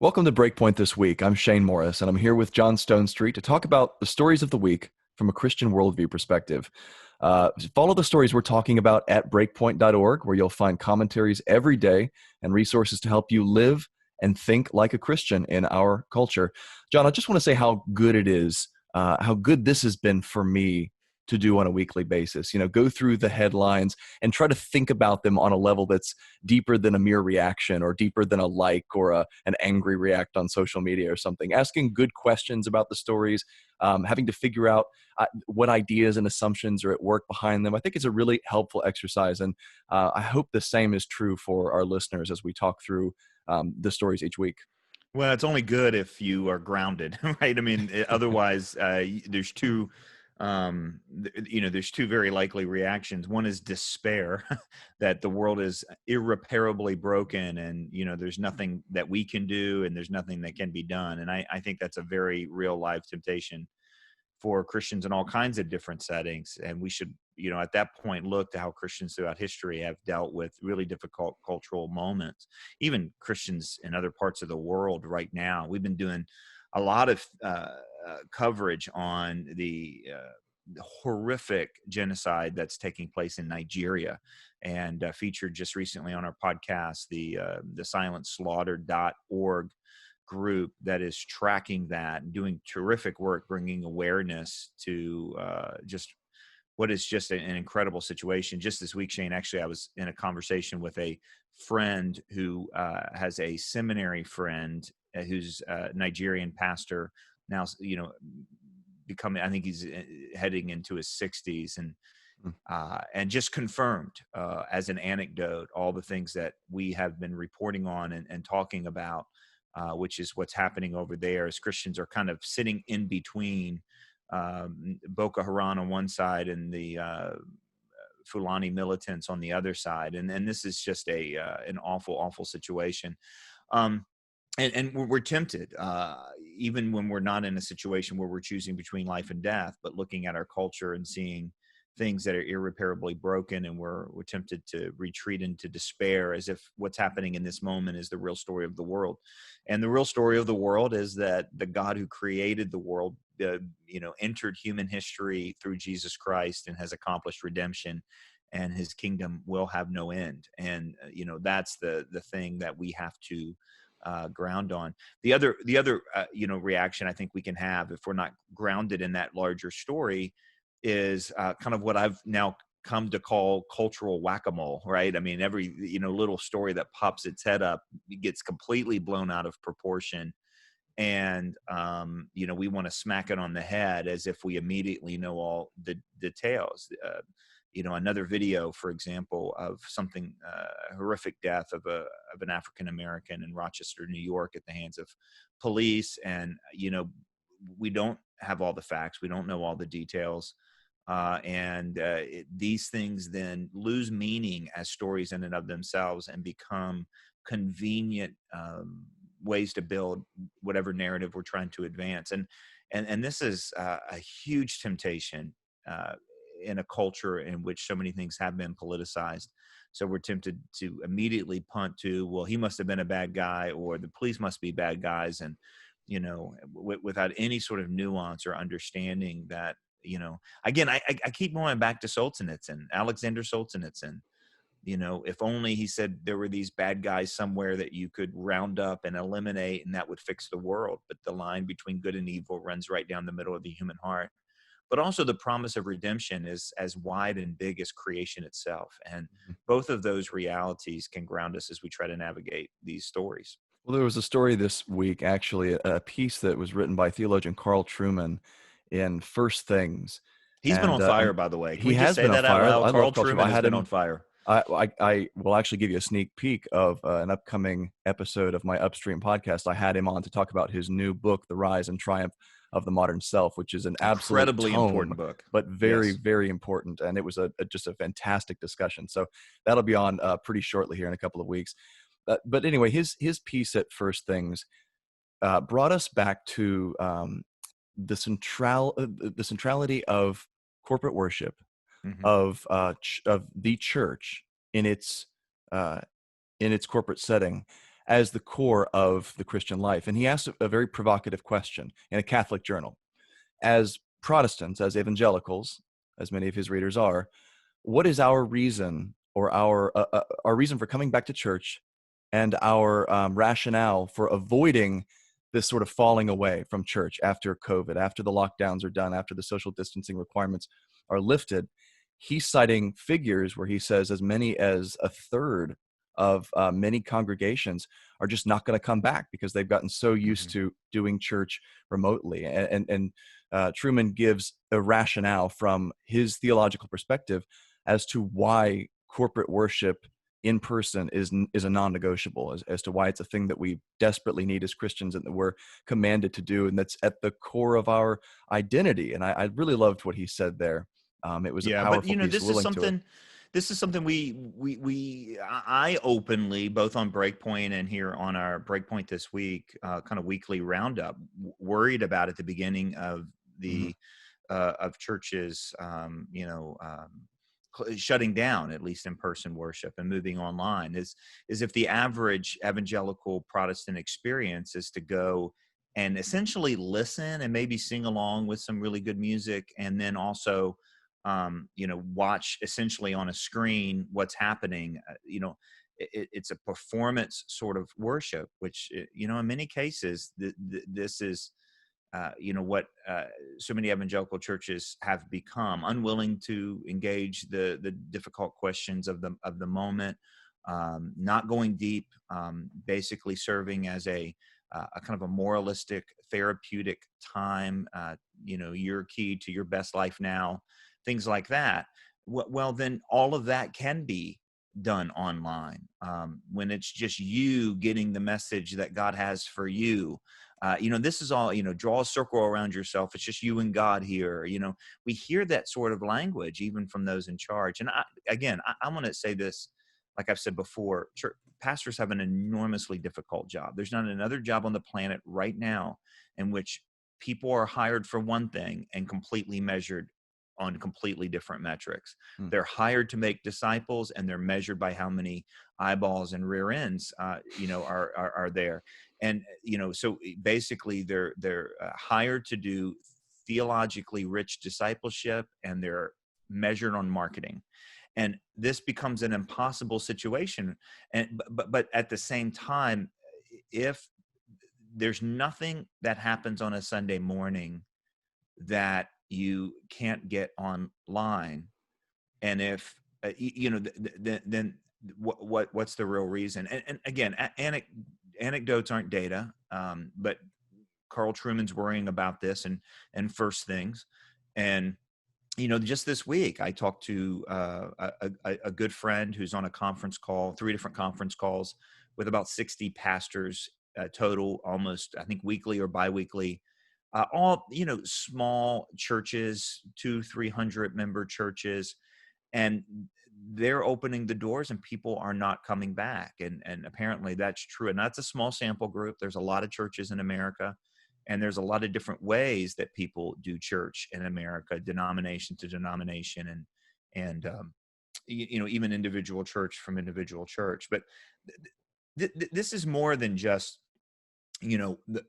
Welcome to Breakpoint this week. I'm Shane Morris, and I'm here with John Stonestreet to talk about the stories of the week from a Christian worldview perspective. Follow the stories we're talking about at breakpoint.org, where you'll find commentaries every day and resources to help you live and think like a Christian in our culture. John, I just want to say how good it is, how good this has been for me to do on a weekly basis. Go through the headlines and try to think about them on a level that's deeper than a mere reaction or deeper than a like or an angry react on social media or something. Asking good questions about the stories, having to figure out what ideas and assumptions are at work behind them. I think it's a really helpful exercise, and I hope the same is true for our listeners as we talk through the stories each week. Well, it's only good if you are grounded, right? I mean, otherwise, there's there's two very likely reactions. One is despair that the world is irreparably broken, and there's nothing that we can do, and there's nothing that can be done. And I think that's a very real life temptation for Christians in all kinds of different settings. And we should, at that point, look to how Christians throughout history have dealt with really difficult cultural moments. Even Christians in other parts of the world right now, we've been doing a lot of coverage on the horrific genocide that's taking place in Nigeria, and featured just recently on our podcast, the silentslaughter.org group that is tracking that and doing terrific work, bringing awareness to just what is just an incredible situation. Just this week, Shane, actually, I was in a conversation with a friend who has a seminary friend who's a Nigerian pastor now, becoming, I think he's heading into his 60s, and just confirmed as an anecdote all the things that we have been reporting on and talking about, which is what's happening over there as Christians are kind of sitting in between Boko Haram on one side and the Fulani militants on the other side. And this is just an awful, awful situation. And we're tempted, even when we're not in a situation where we're choosing between life and death, but looking at our culture and seeing things that are irreparably broken, and we're tempted to retreat into despair as if what's happening in this moment is the real story of the world. And the real story of the world is that the God who created the world, entered human history through Jesus Christ and has accomplished redemption, and his kingdom will have no end. And, that's the thing that we have to ground on. The other reaction I think we can have if we're not grounded in that larger story is kind of what I've now come to call cultural whack-a-mole, right? I mean, every, little story that pops its head up gets completely blown out of proportion. And, we want to smack it on the head as if we immediately know all the details. Another video, for example, of something, horrific death of an African-American in Rochester, New York at the hands of police. And, we don't have all the facts. We don't know all the details. These things then lose meaning as stories in and of themselves and become convenient ways to build whatever narrative we're trying to advance. And this is a huge temptation in a culture in which so many things have been politicized. So we're tempted to immediately punt to, well, he must have been a bad guy, or the police must be bad guys. And, without any sort of nuance or understanding that, again, I keep going back to Solzhenitsyn, Alexander Solzhenitsyn. If only he said there were these bad guys somewhere that you could round up and eliminate, and that would fix the world. But the line between good and evil runs right down the middle of the human heart. But also the promise of redemption is as wide and big as creation itself. And both of those realities can ground us as we try to navigate these stories. Well, there was a story this week, actually, a piece that was written by theologian Carl Trueman in First Things. He's been on fire, by the way. Can He we just has say been on that out fire. loud? I Carl love Carl Trueman. Trueman has been on fire. I will actually give you a sneak peek of an upcoming episode of my Upstream podcast. I had him on to talk about his new book, The Rise and Triumph of the Modern Self, which is an Incredibly absolute important book, but very, yes, very important. And it was just a fantastic discussion. So that'll be on pretty shortly here in a couple of weeks. But anyway, his piece at First Things brought us back to the centrality of corporate worship, mm-hmm. of the church in its corporate setting, as the core of the Christian life. And he asked a very provocative question in a Catholic journal. As Protestants, as evangelicals, as many of his readers are, what is our reason, or our reason for coming back to church, and our rationale for avoiding this sort of falling away from church after COVID, after the lockdowns are done, after the social distancing requirements are lifted? He's citing figures where he says as many as a third of many congregations are just not going to come back because they've gotten so used to doing church remotely. And Truman gives a rationale from his theological perspective as to why corporate worship in person is a non-negotiable, as to why it's a thing that we desperately need as Christians and that we're commanded to do, and that's at the core of our identity. And I really loved what he said there. It was a Yeah, but powerful piece, this is willing to it. something. This is something I openly, both on Breakpoint and here on our Breakpoint This Week, kind of weekly roundup, worried about at the beginning of Mhm. the of churches, shutting down at least in-person worship and moving online, is if the average evangelical Protestant experience is to go and essentially listen and maybe sing along with some really good music, and then also watch essentially on a screen what's happening. It's a performance sort of worship, which in many cases this is what so many evangelical churches have become, unwilling to engage the difficult questions of the moment, not going deep, basically serving as a kind of a moralistic, therapeutic time. Your key to your best life now, things like that. Well, then all of that can be done online, when it's just you getting the message that God has for you. This is all, draw a circle around yourself. It's just you and God here. We hear that sort of language even from those in charge. And I want to say this, like I've said before, pastors have an enormously difficult job. There's not another job on the planet right now in which people are hired for one thing and completely measured on completely different metrics. Mm. They're hired to make disciples, and they're measured by how many eyeballs and rear ends, are there. And so basically, they're hired to do theologically rich discipleship, and they're measured on marketing. And this becomes an impossible situation. And but at the same time, if there's nothing that happens on a Sunday morning that you can't get online, and if then what's the real reason? And again, anecdotes aren't data, but Carl Trueman's worrying about this and first things. And just this week, I talked to a good friend who's on a conference call, 3 different conference calls with about 60 pastors total, almost, I think, weekly or biweekly. All, small churches, 200-300 member churches, and they're opening the doors and people are not coming back. And apparently that's true. And that's a small sample group. There's a lot of churches in America, and there's a lot of different ways that people do church in America, denomination to denomination, and even individual church from individual church. But this is more than just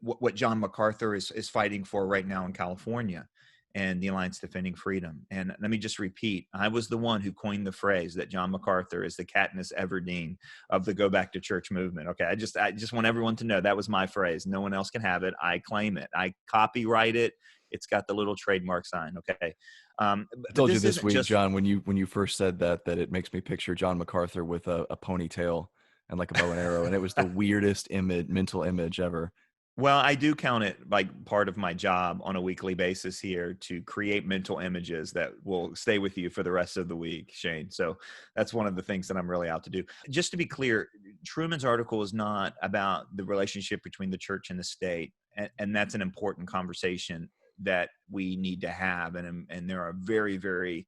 what John MacArthur is fighting for right now in California and the Alliance Defending Freedom. And let me just repeat, I was the one who coined the phrase that John MacArthur is the Katniss Everdeen of the Go Back to Church movement. Okay, I just want everyone to know that was my phrase. No one else can have it. I claim it. I copyright it. It's got the little trademark sign. Okay. I But told you this this isn't week, just. John, when you first said that it makes me picture John MacArthur with a ponytail and like a bow and arrow, and it was the weirdest mental image ever. Well, I do count it like part of my job on a weekly basis here to create mental images that will stay with you for the rest of the week, Shane. So that's one of the things that I'm really out to do. Just to be clear, Truman's article is not about the relationship between the church and the state. And that's an important conversation that we need to have. And there are very, very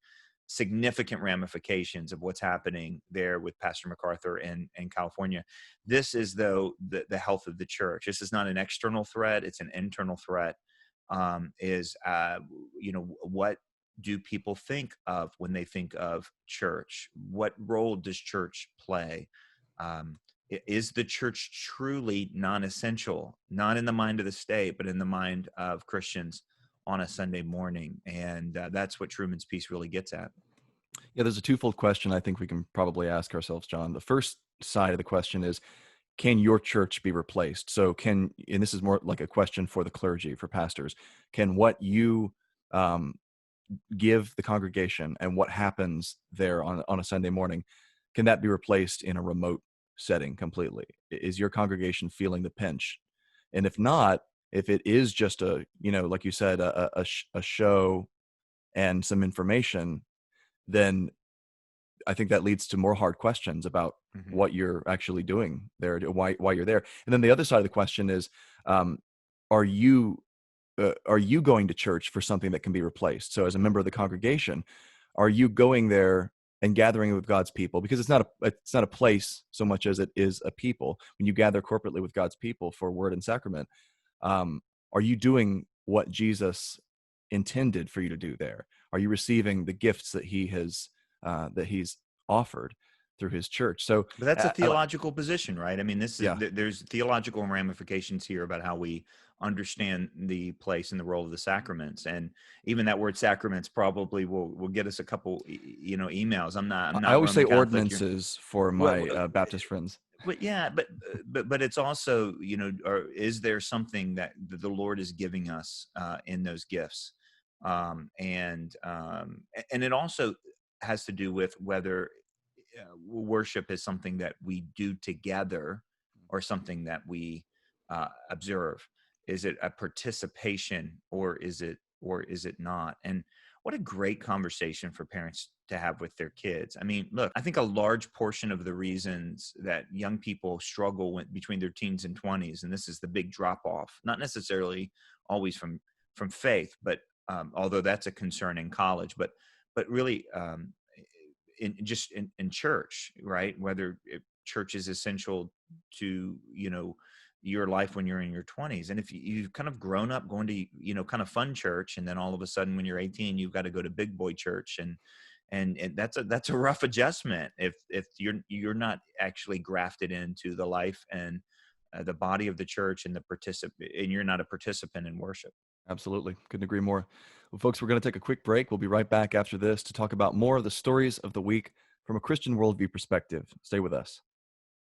significant ramifications of what's happening there with Pastor MacArthur in California. This is, though, the health of the church. This is not an external threat. It's an internal threat. What do people think of when they think of church? What role does church play? is the church truly non-essential, not in the mind of the state, but in the mind of Christians on a Sunday morning? And that's what Truman's piece really gets at. Yeah, there's a twofold question I think we can probably ask ourselves, John. The first side of the question is, can your church be replaced? So and this is more like a question for the clergy, for pastors, can what you give the congregation and what happens there on a Sunday morning, can that be replaced in a remote setting completely? Is your congregation feeling the pinch? And if not, if it is just like you said, a show and some information, then I think that leads to more hard questions about Mm-hmm. what you're actually doing there, why you're there. And then the other side of the question is, um, are you going to church for something that can be replaced? So as a member of the congregation, are you going there and gathering with God's people? Because it's not a place so much as it is a people. When you gather corporately with God's people for word and sacrament, are you doing what Jesus intended for you to do there? Are you receiving the gifts that he's offered through his church? So But that's a theological position, right? I mean, yeah, there's theological ramifications here about how we understand the place and the role of the sacraments, and even that word sacraments probably will get us a couple, emails. I'm I not always say Roman Catholic. ordinances for Well, my Baptist friends. but yeah, but it's also, or is there something that the Lord is giving us in those gifts, and it also has to do with whether worship is something that we do together or something that we observe. Is it a participation, or is it not? And what a great conversation for parents to have with their kids. I mean, look, I think a large portion of the reasons that young people struggle between their teens and 20s, and this is the big drop off, not necessarily always from faith, but although that's a concern in college, but really in church, right? Whether church is essential to your life when you're in your 20s, and if you've kind of grown up going to kind of fun church, and then all of a sudden when you're 18 you've got to go to big boy church, and that's a rough adjustment if you're not actually grafted into the life and the body of the church and and you're not a participant in worship. Absolutely. Couldn't agree more. Well, folks, we're going to take a quick break. We'll be right back after this to talk about more of the stories of the week from a Christian worldview perspective. Stay with us.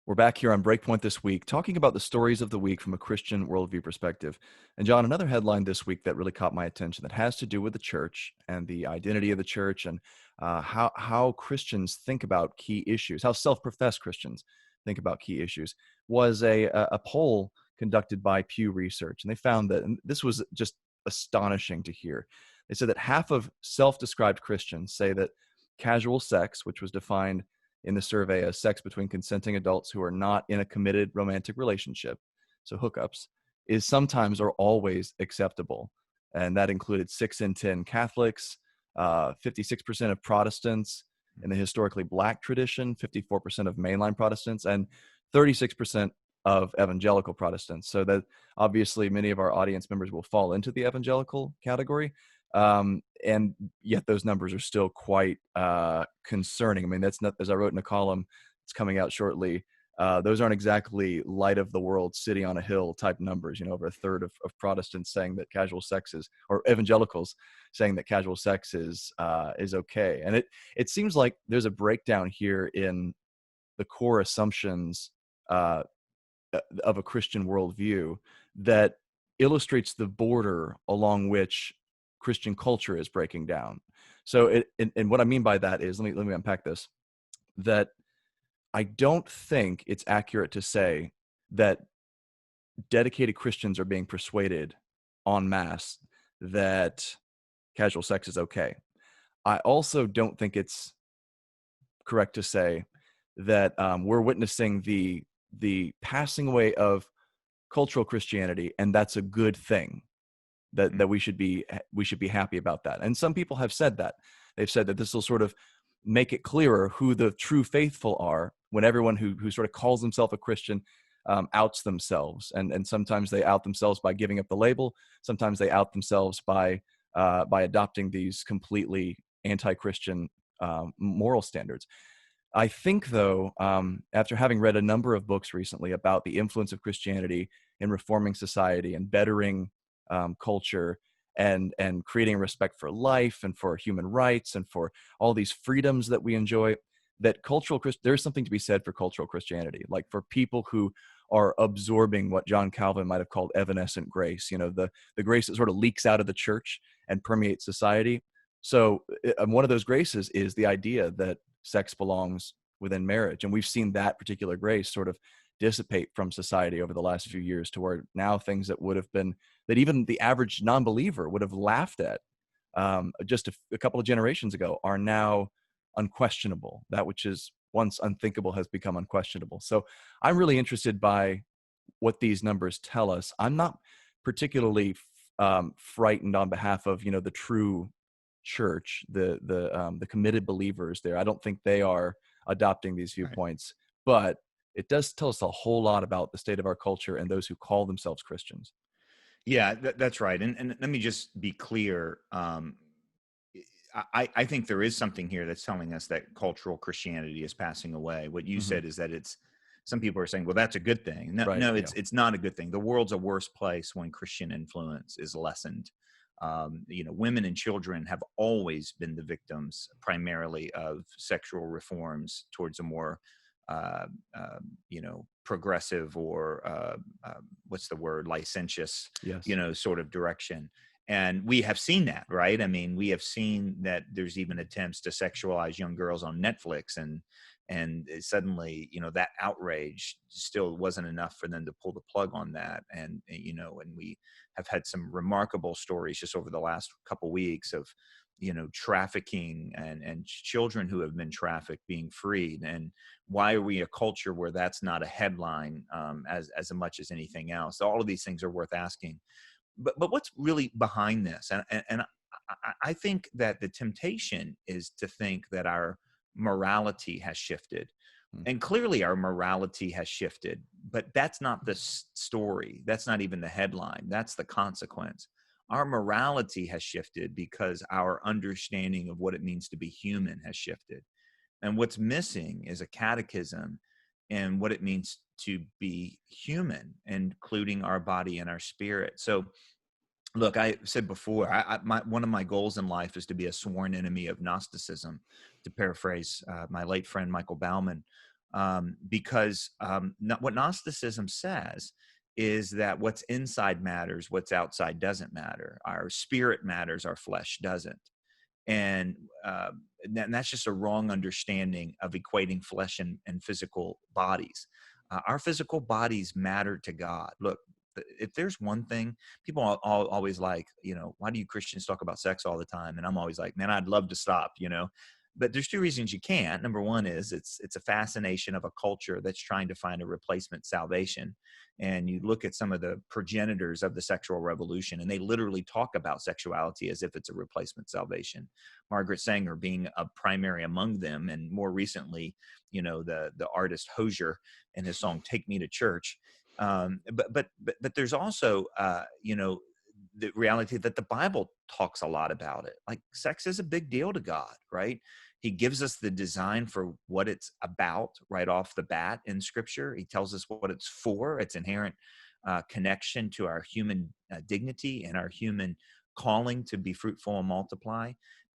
We're back here on Breakpoint this week, talking about the stories of the week from a Christian worldview perspective. And John, another headline this week that really caught my attention that has to do with the church and the identity of the church, and how Christians think about key issues, how self-professed Christians think about key issues, was a poll conducted by Pew Research. And they found that, and this was just astonishing to hear, they said that half of self-described Christians say that casual sex, which was defined in the survey as sex between consenting adults who are not in a committed romantic relationship, so hookups, is sometimes or always acceptable. And that included 6 in 10 Catholics, 56% of Protestants in the historically Black tradition, 54% of mainline Protestants, and 36% of evangelical Protestants. So that obviously many of our audience members will fall into the evangelical category. And yet those numbers are still quite concerning. I mean, that's not, as I wrote in a column, it's coming out shortly. Those aren't exactly light of the world, city on a hill type numbers. Over a third of Protestants saying that casual sex is, or evangelicals saying that casual sex is okay. And it seems like there's a breakdown here in the core assumptions of a Christian worldview that illustrates the border along which Christian culture is breaking down. So, and what I mean by that is, let me unpack this. That I don't think it's accurate to say that dedicated Christians are being persuaded en masse that casual sex is okay. I also don't think it's correct to say that we're witnessing the passing away of cultural Christianity, and that's a good thing. That we should be happy about that. And some people have said that. They've said that this will sort of make it clearer who the true faithful are when everyone who sort of calls himself a Christian outs themselves. And sometimes they out themselves by giving up the label. Sometimes they out themselves by adopting these completely anti-Christian moral standards. I think, though, after having read a number of books recently about the influence of Christianity in reforming society and bettering culture and creating respect for life and for human rights and for all these freedoms that we enjoy, that there's something to be said for cultural Christianity, like for people who are absorbing what John Calvin might have called evanescent grace, the grace that sort of leaks out of the church and permeates society. So one of those graces is the idea that sex belongs within marriage. And we've seen that particular grace sort of dissipate from society over the last few years to where now things that even the average non-believer would have laughed at just a couple of generations ago are now unquestionable. That which is once unthinkable has become unquestionable. So I'm really interested by what these numbers tell us. I'm not particularly frightened on behalf of the true church, the committed believers there. I don't think they are adopting these Right. viewpoints, but it does tell us a whole lot about the state of our culture and those who call themselves Christians. Yeah, that's right. And let me just be clear. I think there is something here that's telling us that cultural Christianity is passing away. What you Hmm. said is that some people are saying, well, that's a good thing. No, Right. no, Yeah. it's not a good thing. The world's a worse place when Christian influence is lessened. Women and children have always been the victims primarily of sexual reforms towards a more uh, progressive or what's the word, licentious, Yes. sort of direction. And we have seen that, right? I mean, we have seen that there's even attempts to sexualize young girls on Netflix, and suddenly, that outrage still wasn't enough for them to pull the plug on that. And we have had some remarkable stories just over the last couple weeks of trafficking and children who have been trafficked being freed. And why are we a culture where that's not a headline as much as anything else? All of these things are worth asking. But what's really behind this? And I think that the temptation is to think that our morality has shifted. Mm. And clearly our morality has shifted, but that's not the story. That's not even the headline. That's the consequence. Our morality has shifted because our understanding of what it means to be human has shifted. And what's missing is a catechism and what it means to be human, including our body and our spirit. So, look, I said before, one of my goals in life is to be a sworn enemy of Gnosticism, to paraphrase my late friend Michael Bauman, because what Gnosticism says is that what's inside matters, what's outside doesn't matter. Our spirit matters, our flesh doesn't. And that's just a wrong understanding of equating flesh and physical bodies. Our physical bodies matter to God. Look, if there's one thing people always like, why do you Christians talk about sex all the time? And I'm always like, man, I'd love to stop. But there's two reasons you can't. Number one is it's a fascination of a culture that's trying to find a replacement salvation. And you look at some of the progenitors of the sexual revolution, and they literally talk about sexuality as if it's a replacement salvation. Margaret Sanger being a primary among them, and more recently, the artist Hosier and his song "Take Me to Church." But there's also the reality that the Bible talks a lot about it. Like sex is a big deal to God, right? He gives us the design for what it's about right off the bat in Scripture. He tells us what it's for, its inherent connection to our human dignity and our human calling to be fruitful and multiply.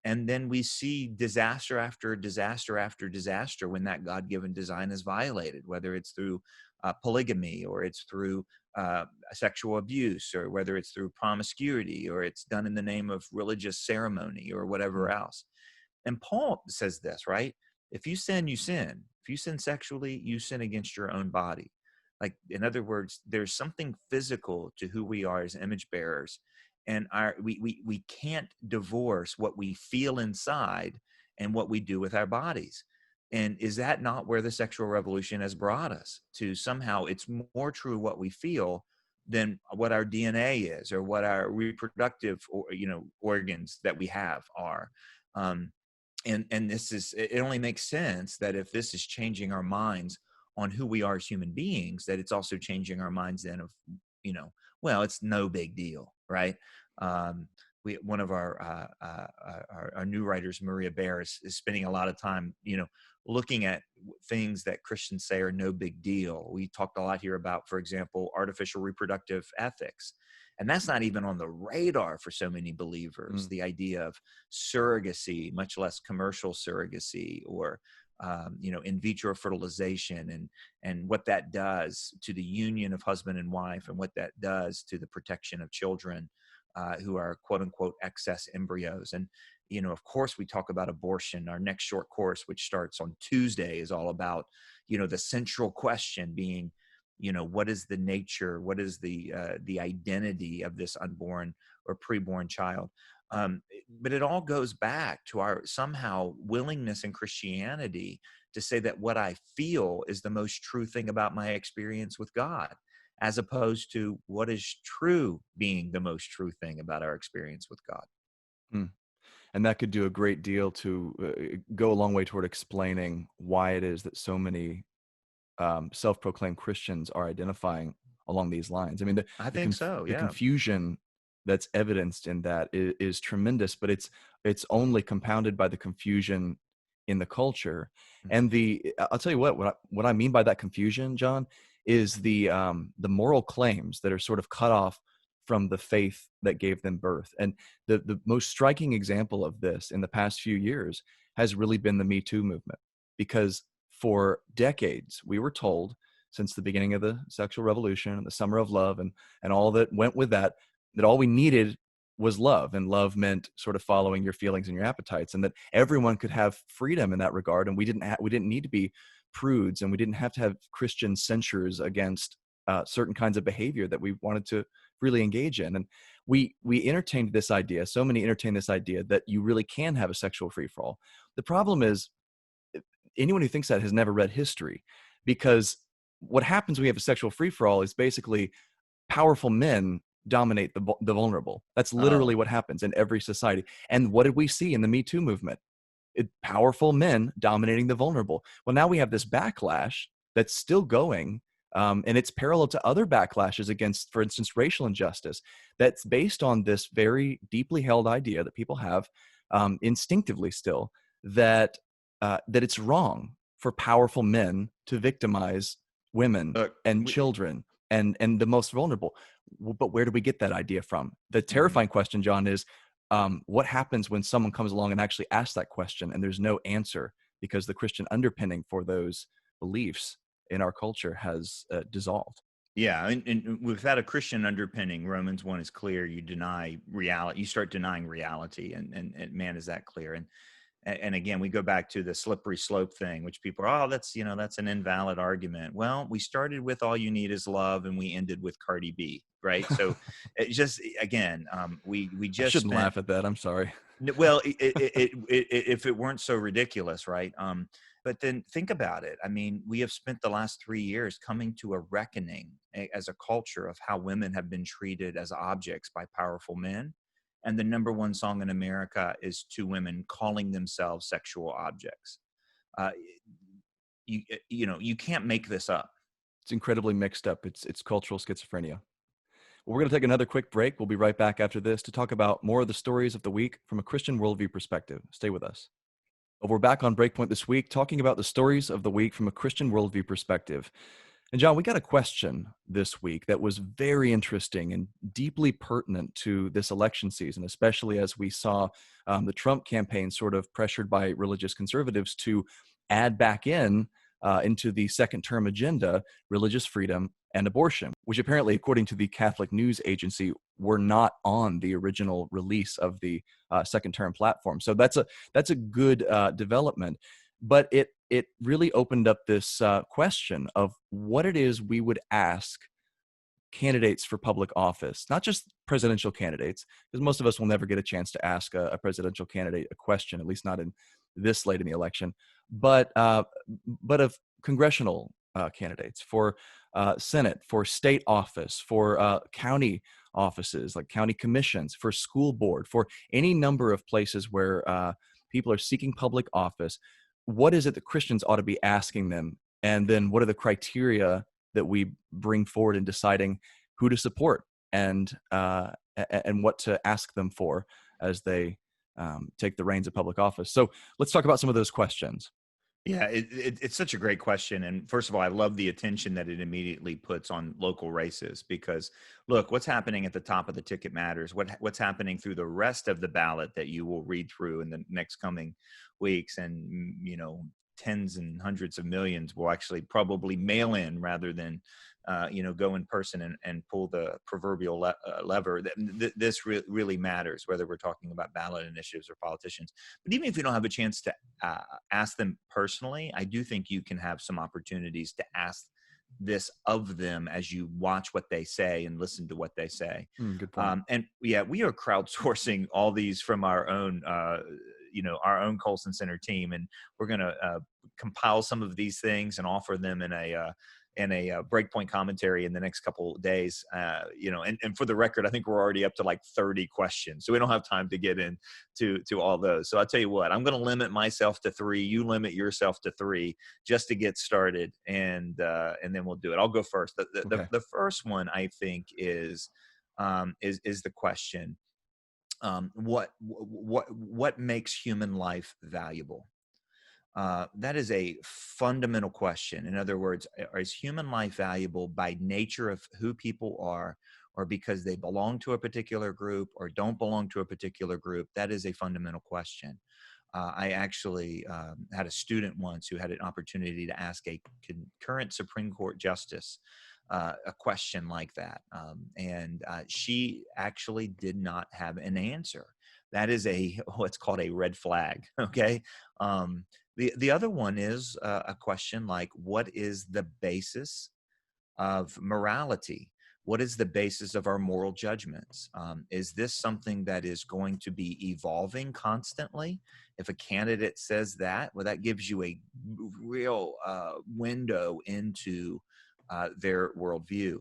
And then we see disaster after disaster after disaster when that God-given design is violated, whether it's through polygamy, or it's through sexual abuse, or whether it's through promiscuity, or it's done in the name of religious ceremony or whatever Mm. else. And Paul says this, right? If you sin, you sin. If you sin sexually, you sin against your own body. Like, in other words, there's something physical to who we are as image bearers. And we can't divorce what we feel inside and what we do with our bodies. And is that not where the sexual revolution has brought us to? Somehow it's more true what we feel than what our DNA is, or what our reproductive organs that we have are. Um, and it only makes sense that if this is changing our minds on who we are as human beings, that it's also changing our minds then of, well, it's no big deal, right? um, one of our new writers, Maria Bear, is spending a lot of time, looking at things that Christians say are no big deal. We talked a lot here about, for example, artificial reproductive ethics. And that's not even on the radar for so many believers. The idea of surrogacy, much less commercial surrogacy, or in vitro fertilization, and what that does to the union of husband and wife, and what that does to the protection of children who are quote unquote excess embryos. And, of course, we talk about abortion. Our next short course, which starts on Tuesday, is all about, the central question being, what is the nature, what is the identity of this unborn or preborn child? But it all goes back to our somehow willingness in Christianity to say that what I feel is the most true thing about my experience with God, as opposed to what is true being the most true thing about our experience with God. And that could do a great deal to go a long way toward explaining why it is that so many self-proclaimed Christians are identifying along these lines. I mean, I think so, the yeah. confusion that's evidenced in that is tremendous, but it's only compounded by the confusion in the culture. And I'll tell you what I mean by that confusion, John, is the moral claims that are sort of cut off from the faith that gave them birth. And the most striking example of this in the past few years has really been the Metoo movement, because for decades we were told, since the beginning of the sexual revolution and the summer of love and all that went with that all we needed was love, and love meant sort of following your feelings and your appetites, and that everyone could have freedom in that regard, and we didn't need to be prudes, and we didn't have to have Christian censures against certain kinds of behavior that we wanted to really engage in. And we entertained this idea, so many entertain this idea, that you really can have a sexual free-for-all. The problem is, anyone who thinks that has never read history, because what happens when we have a sexual free-for-all is basically powerful men dominate the vulnerable. That's literally what happens in every society. And what did we see in the Me Too movement? Powerful men dominating the vulnerable. Well, now we have this backlash that's still going, and it's parallel to other backlashes against, for instance, racial injustice, that's based on this very deeply held idea that people have instinctively still, that it's wrong for powerful men to victimize women and children and the most vulnerable. But where do we get that idea from? The terrifying question, John, is what happens when someone comes along and actually asks that question and there's no answer, because the Christian underpinning for those beliefs in our culture has dissolved. Yeah, and without a Christian underpinning, Romans 1 is clear. You deny reality. You start denying reality, and man, is that clear. And again, we go back to the slippery slope thing, which people are, that's an invalid argument. Well, we started with all you need is love, and we ended with Cardi B, right? So it just, again, we just I shouldn't laugh at that. I'm sorry. Well, if it weren't so ridiculous, right? But then think about it. I mean, we have spent the last 3 years coming to a reckoning as a culture of how women have been treated as objects by powerful men. And the number one song in America is two women calling themselves sexual objects. You can't make this up. It's incredibly mixed up. It's cultural schizophrenia. Well, we're going to take another quick break. We'll be right back after this to talk about more of the stories of the week from a Christian worldview perspective. Stay with us. We're back on Breakpoint this week, talking about the stories of the week from a Christian worldview perspective. And John, we got a question this week that was very interesting and deeply pertinent to this election season, especially as we saw the Trump campaign sort of pressured by religious conservatives to add back into the second term agenda religious freedom and abortion, which apparently, according to the Catholic News Agency, were not on the original release of the second term platform. So that's a good development. But it really opened up this question of what it is we would ask candidates for public office, not just presidential candidates, because most of us will never get a chance to ask a presidential candidate a question, at least not in this late in the election, but of congressional candidates, for Senate, for state office, for county offices like county commissions, for school board, for any number of places where people are seeking public office. What is it that Christians ought to be asking them? And then what are the criteria that we bring forward in deciding who to support and what to ask them for as they take the reins of public office. So let's talk about some of those questions. Yeah, it's such a great question. And first of all, I love the attention that it immediately puts on local races, because look, what's happening at the top of the ticket matters. What's happening through the rest of the ballot that you will read through in the next coming weeks, and tens and hundreds of millions will actually probably mail in rather than go in person and pull the proverbial lever. This really matters, whether we're talking about ballot initiatives or politicians. But even if you don't have a chance to ask them personally, I do think you can have some opportunities to ask this of them as you watch what they say and listen to what they say. Good point. And yeah, we are crowdsourcing all these from our own Colson Center team, and we're going to compile some of these things and offer them in a breakpoint commentary in the next couple of days. And for the record, I think we're already up to like 30 questions, so we don't have time to get into all those. So I'll tell you what, I'm going to limit myself to 3. You limit yourself to 3 just to get started, and then we'll do it. I'll go first. The first one, I think, is the question: what makes human life valuable? That is a fundamental question. In other words, is human life valuable by nature of who people are, or because they belong to a particular group or don't belong to a particular group? That is a fundamental question. I actually had a student once who had an opportunity to ask a current Supreme Court justice a question like that. And she actually did not have an answer. That is what's called a red flag. Okay. The other one is a question like, what is the basis of morality? What is the basis of our moral judgments? Is this something that is going to be evolving constantly? If a candidate says that, well, that gives you a real window into their worldview.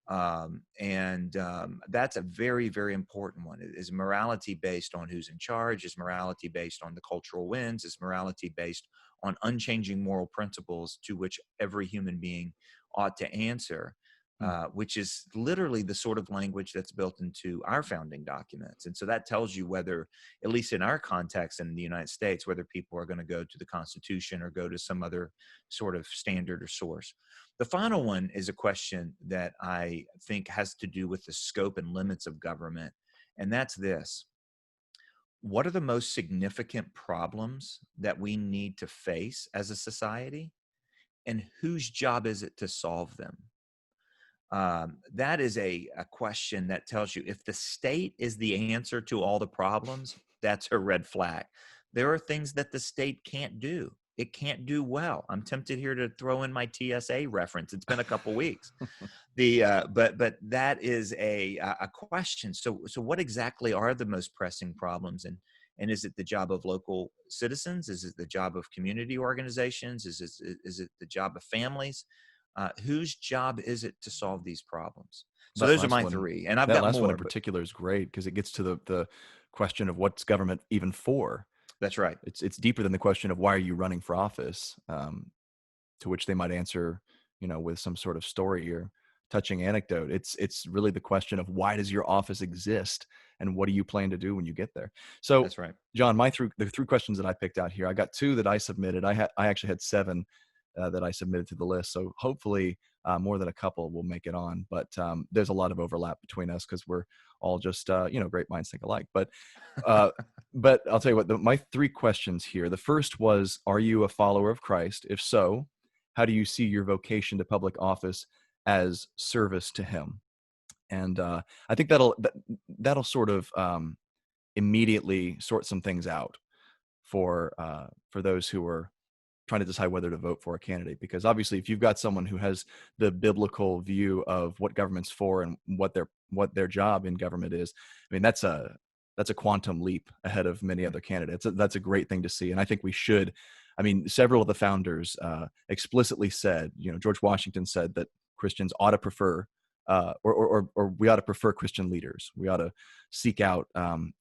That's a very, very important one. Is morality based on who's in charge? Is morality based on the cultural winds? Is morality based on unchanging moral principles to which every human being ought to answer? Which is literally the sort of language that's built into our founding documents. And so that tells you whether, at least in our context in the United States, whether people are going to go to the Constitution or go to some other sort of standard or source. The final one is a question that I think has to do with the scope and limits of government. And that's this: what are the most significant problems that we need to face as a society, and whose job is it to solve them? That is a question that tells you if the state is the answer to all the problems, that's a red flag. There are things that the state can't do. It can't do well. I'm tempted here to throw in my TSA reference. It's been a couple weeks. But that is a question. So what exactly are the most pressing problems? And is it the job of local citizens? Is it the job of community organizations? Is it the job of families? Whose job is it to solve these problems? So those are my 3, and I've got more. That last one in particular is great because it gets to the question of what's government even for. That's right. It's deeper than the question of why are you running for office, to which they might answer, with some sort of story or touching anecdote. It's really the question of why does your office exist and what do you plan to do when you get there? So that's right. John, the 3 questions that I picked out here, I got 2 that I submitted. I actually had 7 that I submitted to the list. So hopefully more than a couple will make it on, but there's a lot of overlap between us because we're all just, great minds think alike. But I'll tell you what, my 3 questions here. The first was, are you a follower of Christ? If so, how do you see your vocation to public office as service to him? And I think that'll sort of immediately sort some things out for those who are trying to decide whether to vote for a candidate, because obviously if you've got someone who has the biblical view of what government's for and what their job in government is, I mean, that's a quantum leap ahead of many other candidates. That's a great thing to see. And I think we should, several of the founders explicitly said, George Washington said that Christians ought to prefer or we ought to prefer Christian leaders. We ought to seek out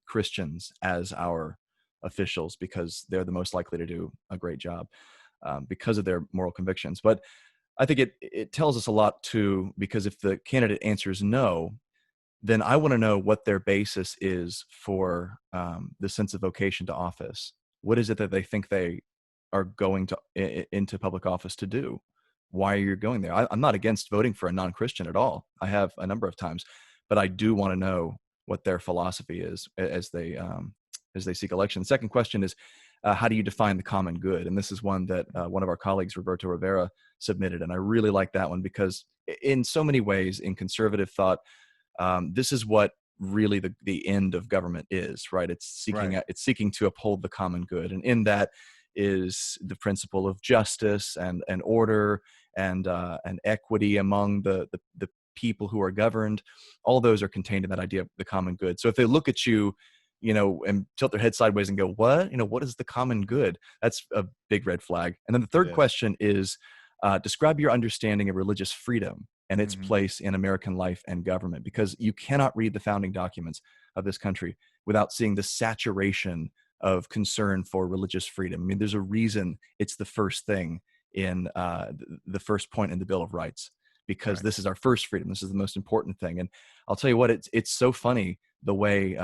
Christians as our officials because they're the most likely to do a great job because of their moral convictions. But I think it tells us a lot too, because if the candidate answers no, then I want to know what their basis is for the sense of vocation to office. What is it that they think they are going to into public office to do? Why are you going there? I'm not against voting for a non-Christian at all. I have a number of times, but I do want to know what their philosophy is as they seek election. The second question is, how do you define the common good? And this is one that one of our colleagues, Roberto Rivera, submitted, and I really like that one because in so many ways, in conservative thought, this is what really the end of government is, right? It's Right. seeking to uphold the common good, and in that is the principle of justice and order and equity among the people who are governed. All those are contained in that idea of the common good. So if they look at you, and tilt their head sideways and go, "What? What is the common good?" That's a big red flag. And then the It third is. question is, describe your understanding of religious freedom and its Mm-hmm. place in American life and government, because you cannot read the founding documents of this country without seeing the saturation of concern for religious freedom. I mean, there's a reason it's the first thing in the first point in the Bill of Rights, because Right. this is our first freedom. This is the most important thing. And I'll tell you what, it's so funny the way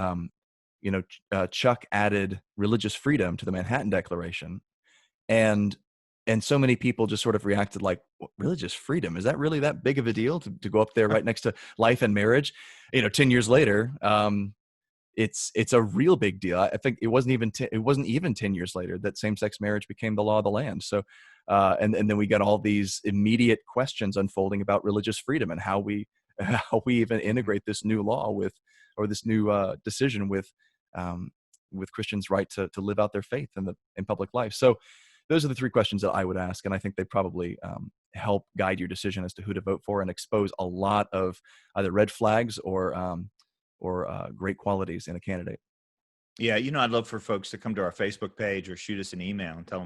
Chuck added religious freedom to the Manhattan Declaration, and so many people just sort of reacted like, religious freedom, is that really that big of a deal to go up there right next to life and marriage? 10 years later, it's a real big deal. I think it wasn't even 10 years later that same-sex marriage became the law of the land. So and then we got all these immediate questions unfolding about religious freedom and how we how we even Mm-hmm. integrate this new law or this new decision with Christians' right to live out their faith in public life. So those are the three questions that I would ask, and I think they probably help guide your decision as to who to vote for and expose a lot of either red flags or great qualities in a candidate. Yeah, I'd love for folks to come to our Facebook page or shoot us an email and tell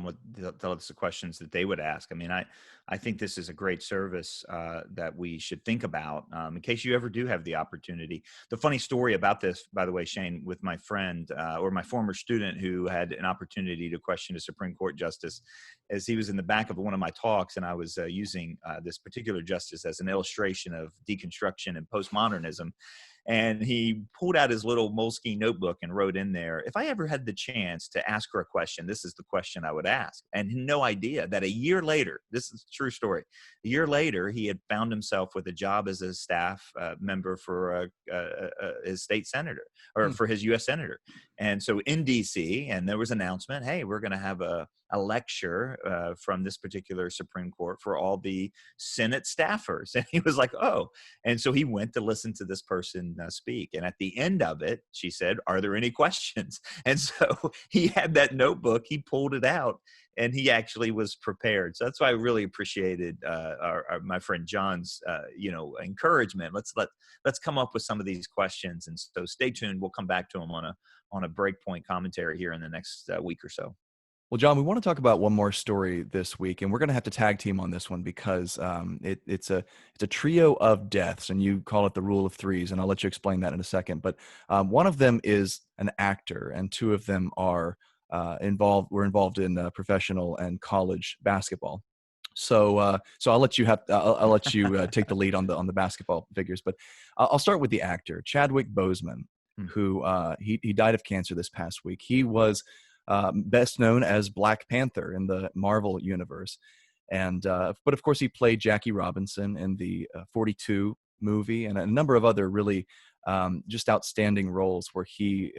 us the questions that they would ask. I mean, I think this is a great service that we should think about in case you ever do have the opportunity. The funny story about this, by the way, Shane, with my friend or my former student who had an opportunity to question a Supreme Court justice, as he was in the back of one of my talks, and I was using this particular justice as an illustration of deconstruction and postmodernism. And he pulled out his little Moleskine notebook and wrote in there, if I ever had the chance to ask her a question, this is the question I would ask. And no idea that a year later, this is a true story, a year later, he had found himself with a job as a staff member for his state senator or Hmm. for his U.S. senator. And so in D.C., and there was an announcement, hey, we're going to have a lecture from this particular Supreme Court for all the Senate staffers. And he was like, oh. And so he went to listen to this person speak. And at the end of it, she said, are there any questions? And so he had that notebook, he pulled it out, and he actually was prepared. So that's why I really appreciated my friend John's, encouragement. Let's come up with some of these questions. And so stay tuned. We'll come back to him on a breakpoint commentary here in the next week or so. Well, John, we want to talk about one more story this week, and we're going to have to tag team on this one because it's a trio of deaths, and you call it the rule of threes, and I'll let you explain that in a second. But one of them is an actor, and two of them are involved in professional and college basketball. So I'll let you I'll let you take the lead on the basketball figures, but I'll start with the actor Chadwick Boseman, Hmm. who he died of cancer this past week. He was best known as Black Panther in the Marvel universe, and but of course he played Jackie Robinson in the 42 movie and a number of other really just outstanding roles where he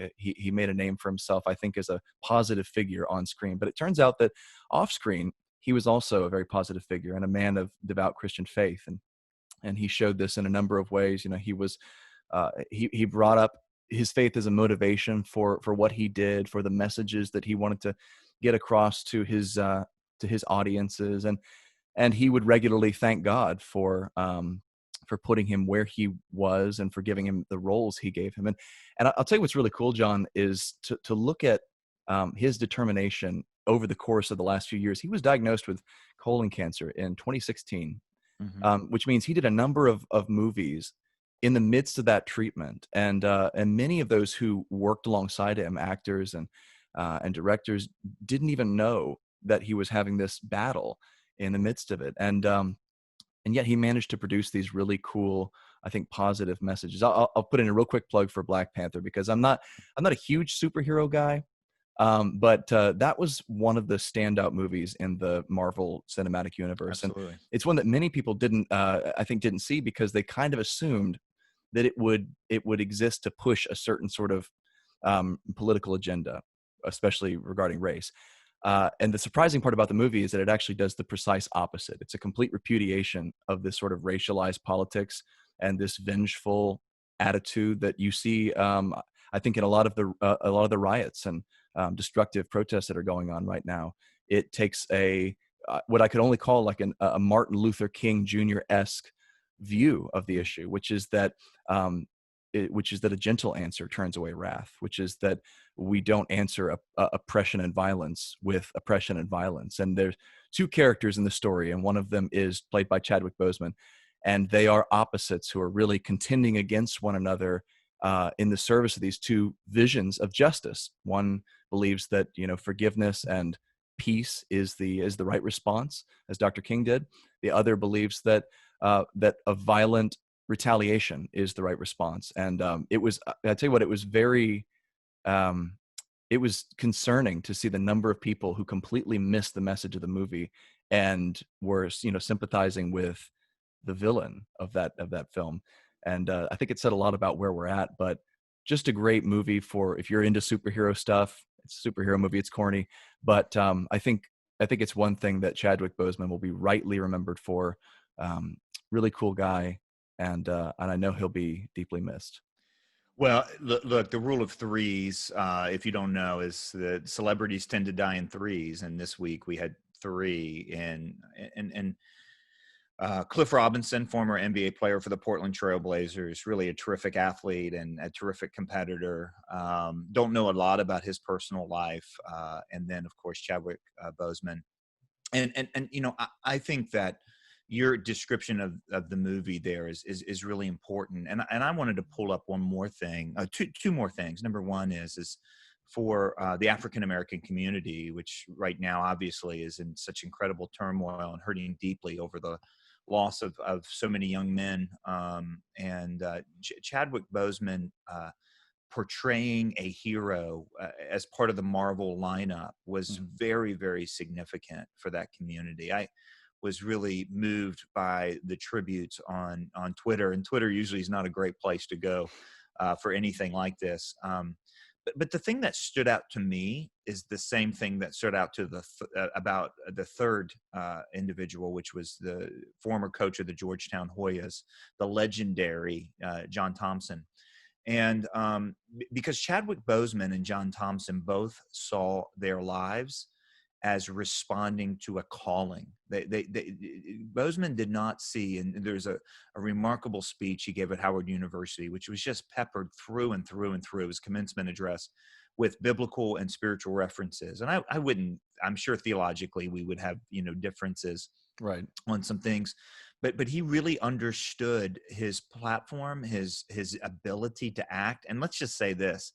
made a name for himself, I think, as a positive figure on screen. But it turns out that off screen he was also a very positive figure and a man of devout Christian faith, and he showed this in a number of ways. He was he brought up his faith as a motivation for what he did, for the messages that he wanted to get across to his audiences, and he would regularly thank God for putting him where he was and for giving him the roles he gave him. And I'll tell you what's really cool, John, is to look at his determination over the course of the last few years. He was diagnosed with colon cancer in 2016, Hmm. which means he did a number of movies in the midst of that treatment, and many of those who worked alongside him, actors and directors, didn't even know that he was having this battle in the midst of it. And and yet he managed to produce these really cool, I think, positive messages. I'll put in a real quick plug for Black Panther, because I'm not a huge superhero guy, but that was one of the standout movies in the Marvel Cinematic Universe, and Absolutely. it's one that many people didn't see, because they kind of assumed that it would exist to push a certain sort of political agenda, especially regarding race. And the surprising part about the movie is that it actually does the precise opposite. It's a complete repudiation of this sort of racialized politics and this vengeful attitude that you see, I think, in a lot of the riots and destructive protests that are going on right now. It takes what I could only call like a Martin Luther King Jr.-esque view of the issue, which is that a gentle answer turns away wrath, which is that we don't answer oppression and violence with oppression and violence. And there's two characters in the story, and one of them is played by Chadwick Boseman, and they are opposites who are really contending against one another in the service of these two visions of justice. One believes that forgiveness and peace is the right response, as Dr. King did. The other believes that that a violent retaliation is the right response. And I tell you what, um, it was concerning to see the number of people who completely missed the message of the movie and were sympathizing with the villain of that film. And I think it said a lot about where we're at. But just a great movie for if you're into superhero stuff. It's a superhero movie. It's corny, but I think it's one thing that Chadwick Boseman will be rightly remembered for. Really cool guy, and I know he'll be deeply missed. Well, look, the rule of threes, if you don't know, is that celebrities tend to die in threes. And this week we had three. And Cliff Robinson, former NBA player for the Portland Trail Blazers, really a terrific athlete and a terrific competitor. Don't know a lot about his personal life. And then, of course, Chadwick Boseman. And I think that your description of the movie there is really important. And I wanted to pull up one more thing, two more things. Number one is for the African American community, which right now obviously is in such incredible turmoil and hurting deeply over the loss of so many young men. And Chadwick Boseman portraying a hero as part of the Marvel lineup was very, very significant for that community. I was really moved by the tributes on Twitter, and Twitter usually is not a great place to go for anything like this. But the thing that stood out to me is the same thing that stood out to about the third individual, which was the former coach of the Georgetown Hoyas, the legendary John Thompson. And because Chadwick Boseman and John Thompson both saw their lives as responding to a calling. Boseman did not see, and there's a remarkable speech he gave at Howard University, which was just peppered through and through and through his commencement address with biblical and spiritual references. And I'm sure theologically we would have, differences Right. on some things, but he really understood his platform, his ability to act. And let's just say this,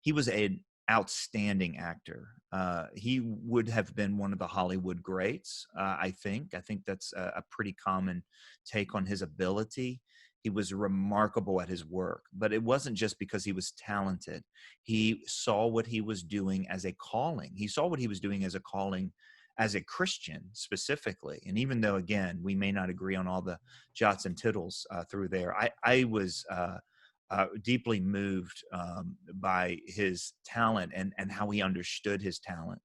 he was an outstanding actor. He would have been one of the Hollywood greats. I think that's a pretty common take on his ability. He was remarkable at his work, but it wasn't just because he was talented. He saw what he was doing as a calling. He saw what he was doing as a calling as a Christian specifically. And even though, again, we may not agree on all the jots and tittles through there, I was deeply moved by his talent and how he understood his talent.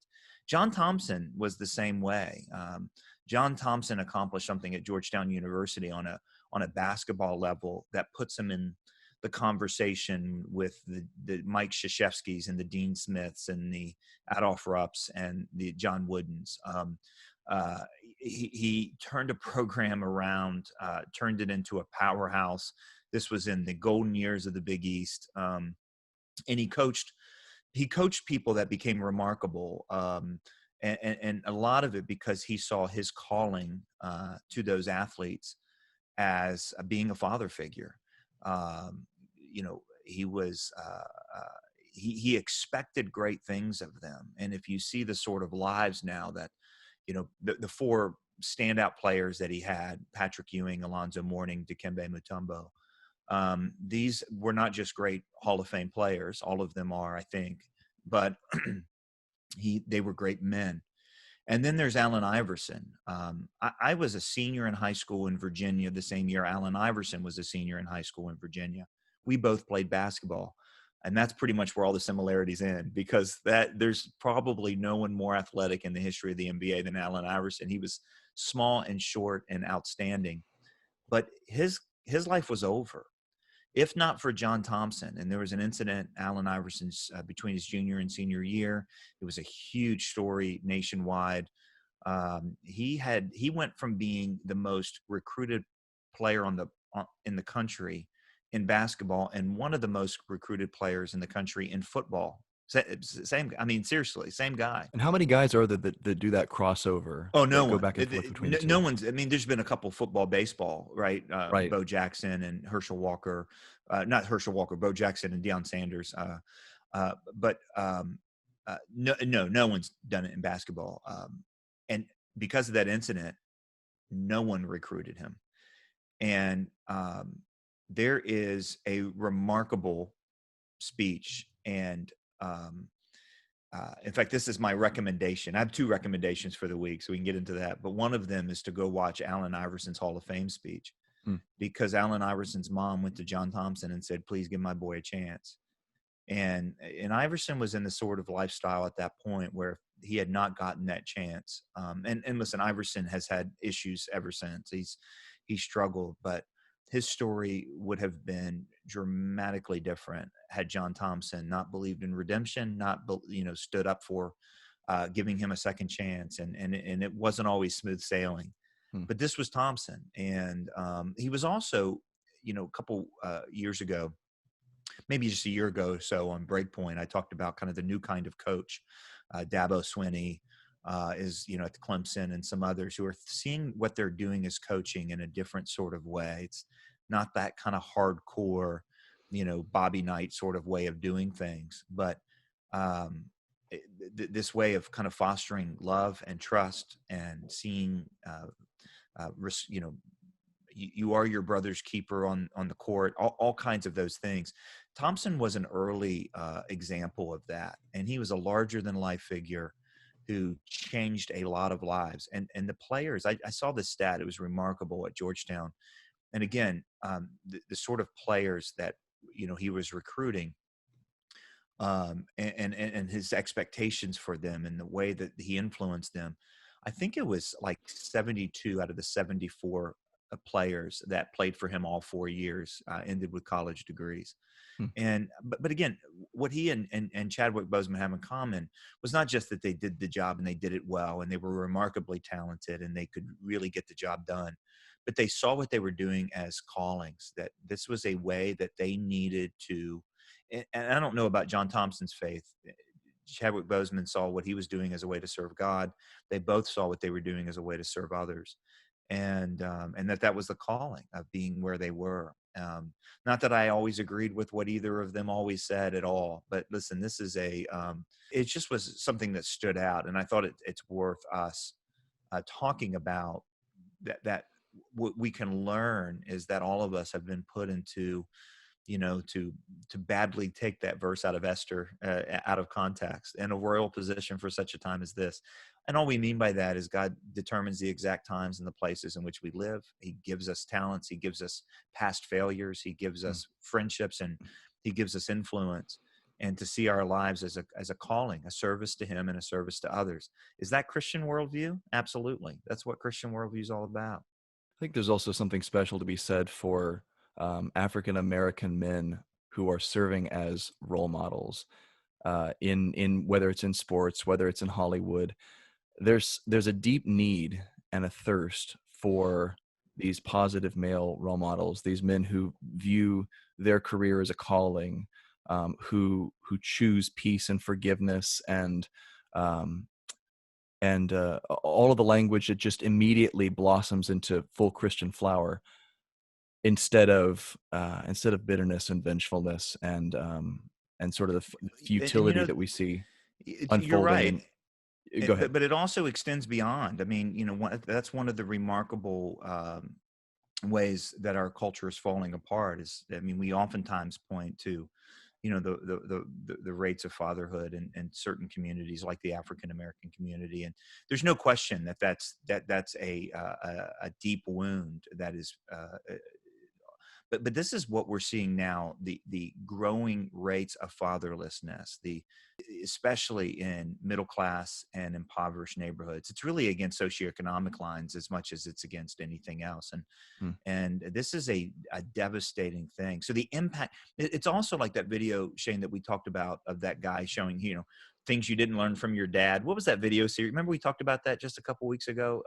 John Thompson was the same way. John Thompson accomplished something at Georgetown University on a basketball level that puts him in the conversation with the Mike Krzyzewskis and the Dean Smiths and the Adolph Rupps and the John Woodens. He turned a program around, turned it into a powerhouse. This was in the golden years of the Big East. And he coached people that became remarkable. And a lot of it because he saw his calling to those athletes as being a father figure. He was he expected great things of them. And if you see the sort of lives now that the four standout players that he had, Patrick Ewing, Alonzo Mourning, Dikembe Mutombo. These were not just great Hall of Fame players. All of them are, I think, but they were great men. And then there's Allen Iverson. I was a senior in high school in Virginia the same year Allen Iverson was a senior in high school in Virginia. We both played basketball. And that's pretty much where all the similarities end, because there's probably no one more athletic in the history of the NBA than Allen Iverson. He was small and short and outstanding, but his life was over. If not for John Thompson, and there was an incident, Allen Iverson's between his junior and senior year. It was a huge story nationwide. He went from being the most recruited player in the country in basketball and one of the most recruited players in the country in football. Same, I mean, seriously, same guy. And how many guys are there that do that crossover? Oh, no that go one. back and forth between the two? No one's. I mean, there's been a couple football, baseball, right? Right. Bo Jackson and Herschel Walker, not Herschel Walker, Bo Jackson and Deion Sanders. But no one's done it in basketball. And because of that incident, no one recruited him. And there is a remarkable speech, and in fact, this is my recommendation. I have two recommendations for the week, so we can get into that. But one of them is to go watch Allen Iverson's Hall of Fame speech, because Allen Iverson's mom went to John Thompson and said, "Please give my boy a chance." And Iverson was in the sort of lifestyle at that point where he had not gotten that chance. And listen, Iverson has had issues ever since. He struggled, but his story would have been dramatically different had John Thompson not believed in redemption, not stood up for giving him a second chance, and it wasn't always smooth sailing. But this was Thompson, and he was also, a couple years ago, maybe just a year ago or so, on Breakpoint, I talked about kind of the new kind of coach, Dabo Swinney. Is at Clemson, and some others who are seeing what they're doing as coaching in a different sort of way. It's not that kind of hardcore, Bobby Knight sort of way of doing things, but this way of kind of fostering love and trust and seeing, you are your brother's keeper on the court, all kinds of those things. Thompson was an early example of that, and he was a larger than life figure who changed a lot of lives. And the players, I saw this stat, it was remarkable at Georgetown. And again, the sort of players that, he was recruiting, and his expectations for them and the way that he influenced them. I think it was like 72 out of the 74 players that played for him all 4 years ended with college degrees. And but again, what he and Chadwick Boseman have in common was not just that they did the job and they did it well and they were remarkably talented and they could really get the job done, but they saw what they were doing as callings, that this was a way that they needed to. And I don't know about John Thompson's faith. Chadwick Boseman saw what he was doing as a way to serve God. They both saw what they were doing as a way to serve others. And that was the calling of being where they were. Not that I always agreed with what either of them always said at all, but listen, this is it just was something that stood out. And I thought it's worth us talking about that what we can learn is that all of us have been put into, to badly take that verse out of Esther, out of context, in a royal position for such a time as this. And all we mean by that is God determines the exact times and the places in which we live. He gives us talents. He gives us past failures. He gives us friendships, and he gives us influence. And to see our lives as a calling, a service to him and a service to others. Is that Christian worldview? Absolutely. That's what Christian worldview is all about. I think there's also something special to be said for African American men who are serving as role models in whether it's in sports, whether it's in Hollywood. There's a deep need and a thirst for these positive male role models, these men who view their career as a calling, who choose peace and forgiveness and all of the language that just immediately blossoms into full Christian flower, instead of bitterness and vengefulness and sort of the futility that we see unfolding. You're right. Go ahead. But it also extends beyond. I mean, that's one of the remarkable ways that our culture is falling apart. Is, I mean, we oftentimes point to, the rates of fatherhood in certain communities like the African American community, and there's no question that's a deep wound that is. But this is what we're seeing now: the growing rates of fatherlessness, especially in middle class and impoverished neighborhoods. It's really against socioeconomic lines as much as it's against anything else. Hmm. And this is a devastating thing. So the impact, it's also like that video, Shane, that we talked about of that guy showing, things you didn't learn from your dad. What was that video series? Remember we talked about that just a couple weeks ago?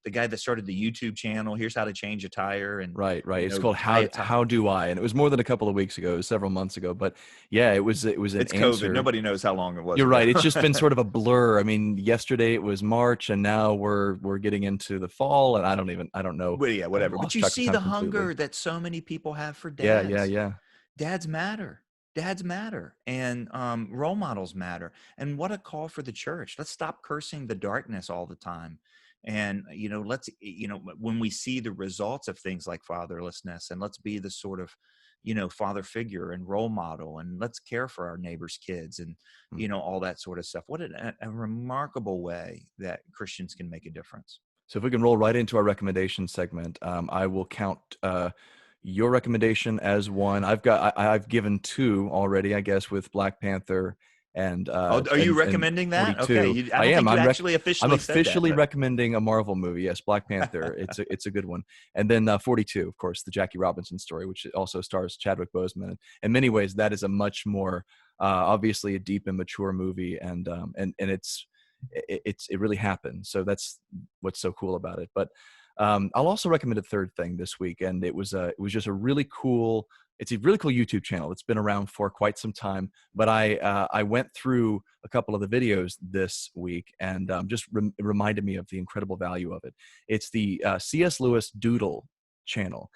The guy that started the YouTube channel, here's how to change a tire. And Right. It's called tie a tie. How Do I? And it was more than a couple of weeks ago. It was several months ago. But yeah, it was an It's answer. COVID. Nobody knows how long it was You're ago. right. It's just been sort of a blur. I mean, yesterday it was March, and now we're getting into the fall, and I don't know. Well, yeah, whatever. But you see the hunger that so many people have for dads. Yeah. Dads matter. Dads matter, and role models matter. And what a call for the church. Let's stop cursing the darkness all the time. And, let's, when we see the results of things like fatherlessness, and let's be the sort of, father figure and role model, and let's care for our neighbors' kids, and, all that sort of stuff. What a remarkable way that Christians can make a difference. So if we can roll right into our recommendation segment, I will count your recommendation as one. I've given two already, I guess, with Black Panther and are you recommending that? 42. Okay, I am. I'm officially officially said that, recommending a Marvel movie. Yes, Black Panther. It's a good one. And then 42, of course, the Jackie Robinson story, which also stars Chadwick Boseman. In many ways, that is a much more obviously a deep and mature movie, and it really happened. So that's what's so cool about it. But I'll also recommend a third thing this week, and it was just a really cool. It's a really cool YouTube channel. It's been around for quite some time, but I went through a couple of the videos this week, and just reminded me of the incredible value of it. It's the C.S. Lewis Doodle channel.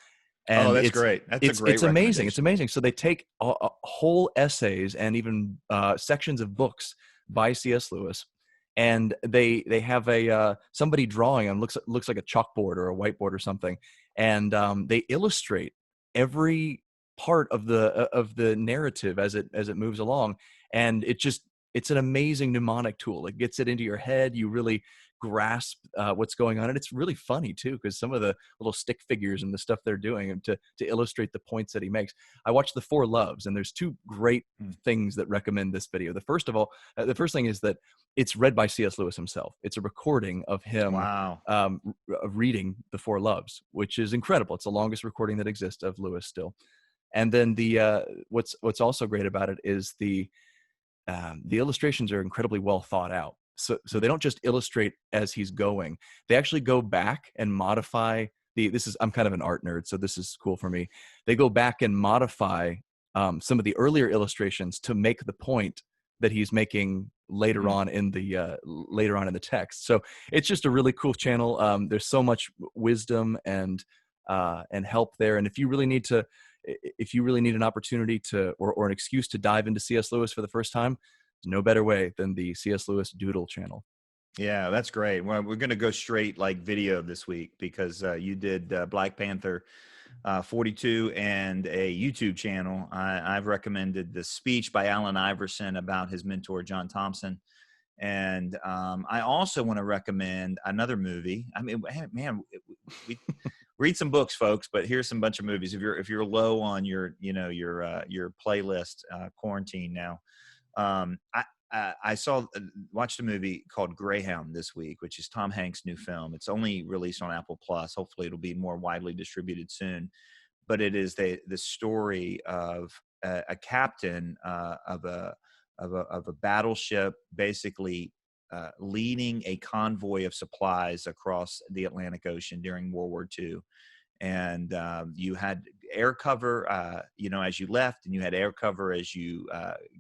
And that's great. That's a great It's amazing. recommendation. It's amazing. So they take whole essays and even sections of books by C.S. Lewis, and they have a somebody drawing on, looks like a chalkboard or a whiteboard or something, and they illustrate every part of the narrative as it moves along, and it's an amazing mnemonic tool. It gets it into your head. You really grasp what's going on, and it's really funny too, because some of the little stick figures and the stuff they're doing, and to illustrate the points that he makes. I watched The Four Loves, and there's two great things that recommend this video. The first thing is that it's read by C.S. Lewis himself. It's a recording of him reading The Four Loves, which is incredible. It's the longest recording that exists of Lewis still. And then what's also great about it is the illustrations are incredibly well thought out. So they don't just illustrate as he's going. They actually go back and modify I'm kind of an art nerd, so this is cool for me. They go back and modify some of the earlier illustrations to make the point that he's making later on in the text. So it's just a really cool channel. There's so much wisdom and help there. And if you really need an opportunity or an excuse to dive into C.S. Lewis for the first time, there's no better way than the C.S. Lewis Doodle channel. Yeah, that's great. Well, we're going to go straight like video this week, because you did Black Panther 42 and a YouTube channel. I've recommended the speech by Allen Iverson about his mentor, John Thompson. And I also want to recommend another movie. I mean, man, we read some books, folks, but here's some bunch of movies. If you're low on your playlist, quarantine now, I watched a movie called Greyhound this week, which is Tom Hanks' new film. It's only released on Apple Plus. Hopefully, it'll be more widely distributed soon. But it is the story of a captain of a battleship, basically leading a convoy of supplies across the Atlantic Ocean during World War II. And you had air cover, as you left, and you had air cover as you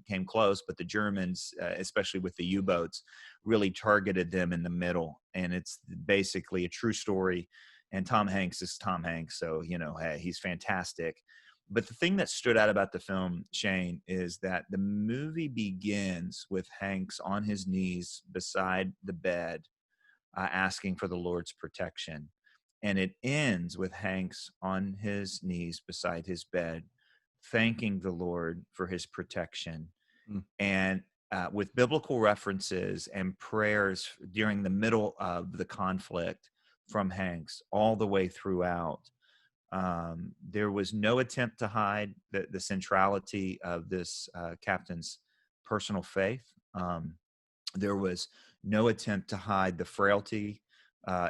came close. But the Germans, especially with the U-boats, really targeted them in the middle. And it's basically a true story. And Tom Hanks is Tom Hanks, so hey, he's fantastic. But the thing that stood out about the film, Shane, is that the movie begins with Hanks on his knees beside the bed, asking for the Lord's protection. And it ends with Hanks on his knees beside his bed, thanking the Lord for his protection. Mm. And with biblical references and prayers during the middle of the conflict from Hanks all the way throughout. There was no attempt to hide the centrality of this captain's personal faith. There was no attempt to hide the frailty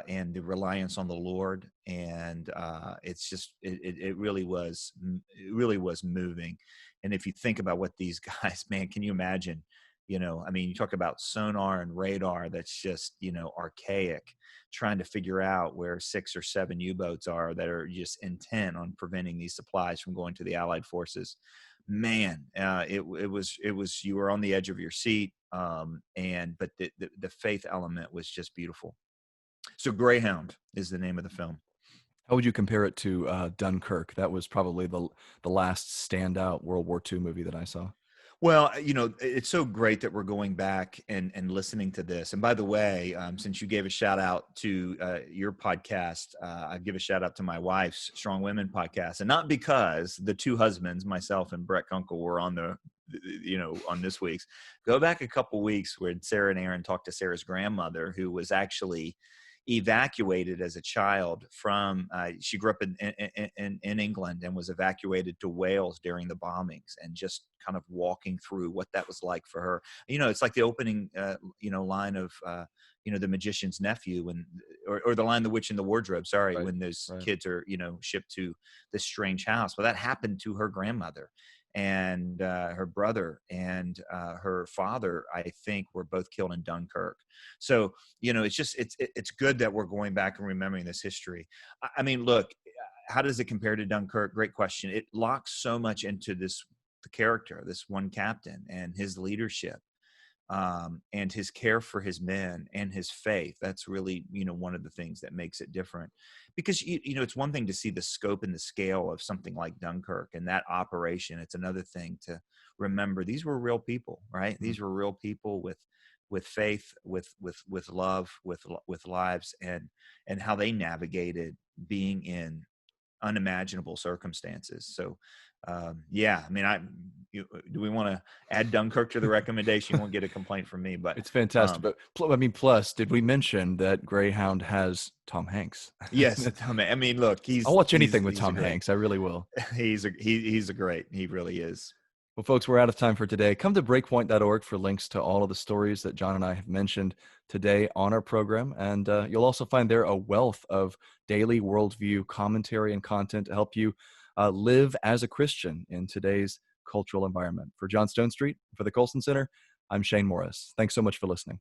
and the reliance on the Lord, and it's just it really was moving. And if you think about what these guys, man, can you imagine? I mean, you talk about sonar and radar that's just archaic, trying to figure out where 6 or 7 U-boats are that are just intent on preventing these supplies from going to the Allied forces. Man, it was you were on the edge of your seat, but the faith element was just beautiful. So Greyhound is the name of the film. How would you compare it to Dunkirk? That was probably the last standout World War II movie that I saw. Well, it's so great that we're going back and listening to this. And by the way, since you gave a shout out to your podcast, I give a shout out to my wife's Strong Women podcast, and not because the two husbands, myself and Brett Kunkel, were on on this week's. Go back a couple weeks where Sarah and Aaron talked to Sarah's grandmother, who was actually evacuated as a child from she grew up in England and was evacuated to Wales during the bombings, and just kind of walking through what that was like for her. It's like the opening line of The Magician's Nephew, or the line The Witch in the Wardrobe, sorry, Right, when those right. kids are shipped to this strange house. Well, that happened to her grandmother, and her brother and her father, I think, were both killed in Dunkirk. So it's good that we're going back and remembering this history. I mean, look, how does it compare to Dunkirk? Great question. It locks so much into the character, this one captain, and his leadership, and his care for his men and his faith. That's really one of the things that makes it different, because it's one thing to see the scope and the scale of something like Dunkirk and that operation. It's another thing to remember these were real people, right? Mm-hmm. These were real people with faith, with love, with lives, and how they navigated being in unimaginable circumstances. So yeah, I mean, do we want to add Dunkirk to the recommendation? You won't get a complaint from me, but It's fantastic. But plus, did we mention that Greyhound has Tom Hanks? yes, I mean, look, I'll watch anything with he's Tom Hanks. I really will. He's a great, he really is. Well, folks, we're out of time for today. Come to breakpoint.org for links to all of the stories that John and I have mentioned today on our program. And you'll also find there a wealth of daily worldview commentary and content to help you live as a Christian in today's cultural environment. For John Stonestreet, for the Colson Center, I'm Shane Morris. Thanks so much for listening.